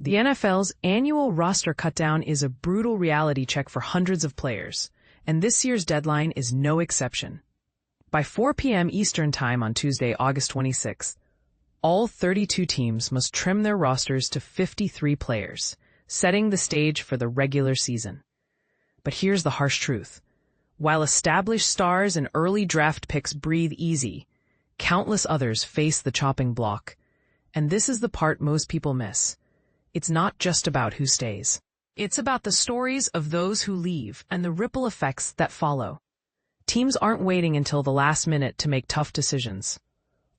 The NFL's annual roster cutdown is a brutal reality check for hundreds of players, and this year's deadline is no exception. By 4 p.m. Eastern Time on Tuesday, August 26th, all 32 teams must trim their rosters to 53 players, setting the stage for the regular season. But here's the harsh truth. While established stars and early draft picks breathe easy, countless others face the chopping block. And this is the part most people miss. It's not just about who stays. It's about the stories of those who leave and the ripple effects that follow. Teams aren't waiting until the last minute to make tough decisions.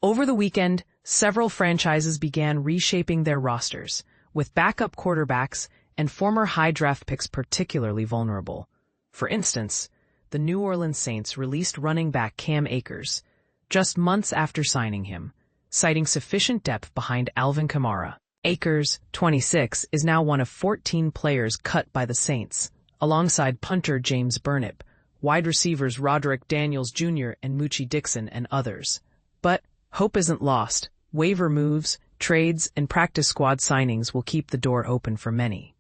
Over the weekend, several franchises began reshaping their rosters, with backup quarterbacks and former high draft picks particularly vulnerable. For instance, the New Orleans Saints released running back Cam Akers just months after signing him, citing sufficient depth behind Alvin Kamara. Akers, 26, is now one of 14 players cut by the Saints, alongside punter James Burnip, wide receivers Roderick Daniels Jr. and Moochie Dixon, and others. But hope isn't lost. Waiver moves, trades, and practice squad signings will keep the door open for many.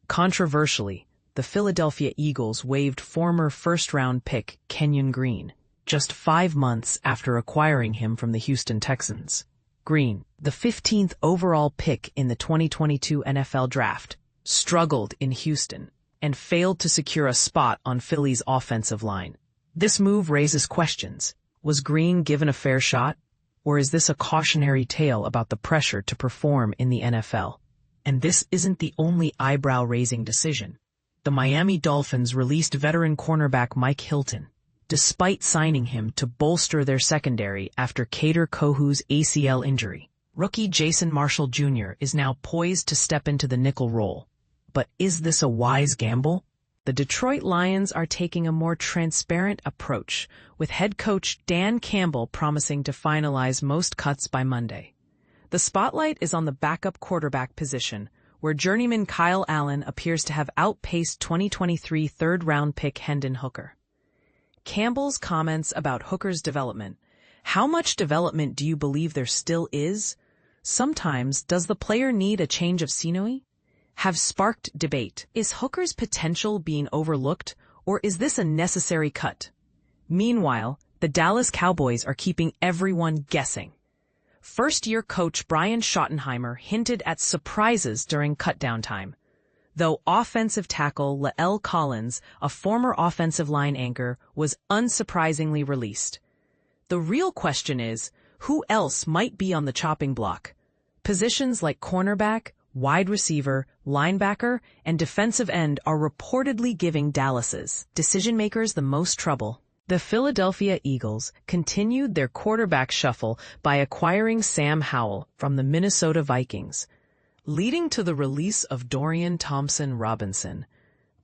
Controversially, the Philadelphia Eagles waived former first-round pick Kenyon Green just 5 months after acquiring him from the Houston Texans. Green, the 15th overall pick in the 2022 NFL Draft, struggled in Houston and failed to secure a spot on Philly's offensive line. This move raises questions. Was Green given a fair shot? Or is this a cautionary tale about the pressure to perform in the NFL? And this isn't the only eyebrow-raising decision. The Miami Dolphins released veteran cornerback Mike Hilton, despite signing him to bolster their secondary after Kader Kohou's ACL injury. Rookie Jason Marshall Jr. is now poised to step into the nickel role. But is this a wise gamble? The Detroit Lions are taking a more transparent approach, with head coach Dan Campbell promising to finalize most cuts by Monday. The spotlight is on the backup quarterback position, where journeyman Kyle Allen appears to have outpaced 2023 third-round pick Hendon Hooker. Campbell's comments about Hooker's development. How much development do you believe there still is? Sometimes, does the player need a change of scenery? Have sparked debate. Is Hooker's potential being overlooked, or is this a necessary cut? Meanwhile, the Dallas Cowboys are keeping everyone guessing. First-year coach Brian Schottenheimer hinted at surprises during cutdown time, though offensive tackle La'el Collins, a former offensive line anchor, was unsurprisingly released. The real question is, who else might be on the chopping block? Positions like cornerback, wide receiver, linebacker, and defensive end are reportedly giving Dallas's decision-makers the most trouble. The Philadelphia Eagles continued their quarterback shuffle by acquiring Sam Howell from the Minnesota Vikings, leading to the release of Dorian Thompson-Robinson.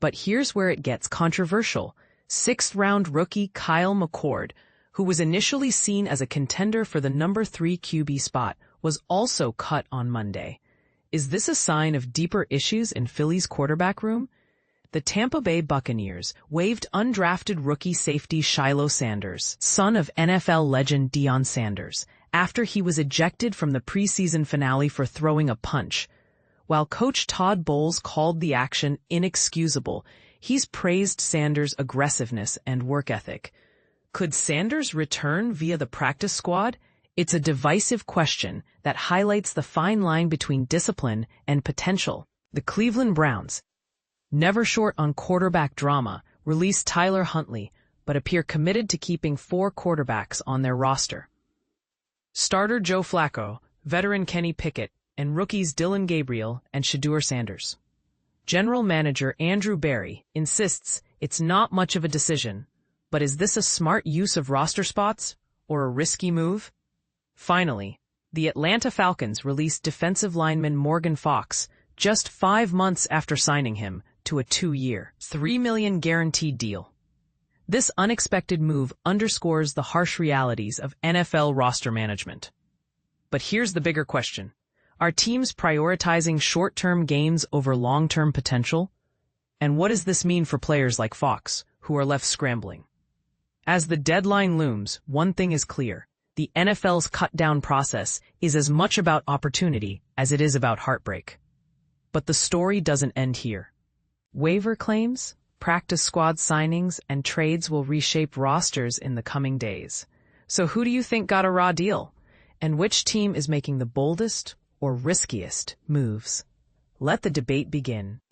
But here's where it gets controversial. 6th-round rookie Kyle McCord, who was initially seen as a contender for the number 3 QB spot, was also cut on Monday. Is this a sign of deeper issues in Philly's quarterback room? The Tampa Bay Buccaneers waived undrafted rookie safety Shiloh Sanders, son of NFL legend Deion Sanders, after he was ejected from the preseason finale for throwing a punch. While coach Todd Bowles called the action inexcusable, he's praised Sanders' aggressiveness and work ethic. Could Sanders return via the practice squad? It's a divisive question that highlights the fine line between discipline and potential. The Cleveland Browns, never short on quarterback drama, released Tyler Huntley, but appear committed to keeping 4 quarterbacks on their roster. Starter Joe Flacco, veteran Kenny Pickett, and rookies Dylan Gabriel and Shedeur Sanders. General Manager Andrew Berry insists it's not much of a decision, but is this a smart use of roster spots or a risky move? Finally, the Atlanta Falcons released defensive lineman Morgan Fox just 5 months after signing him to a 2-year, $3 million guaranteed deal. This unexpected move underscores the harsh realities of NFL roster management. But here's the bigger question. Are teams prioritizing short-term gains over long-term potential? And what does this mean for players like Fox, who are left scrambling? As the deadline looms, one thing is clear. The NFL's cut-down process is as much about opportunity as it is about heartbreak. But the story doesn't end here. Waiver claims, practice squad signings, and trades will reshape rosters in the coming days. So who do you think got a raw deal? And which team is making the boldest or riskiest moves? Let the debate begin.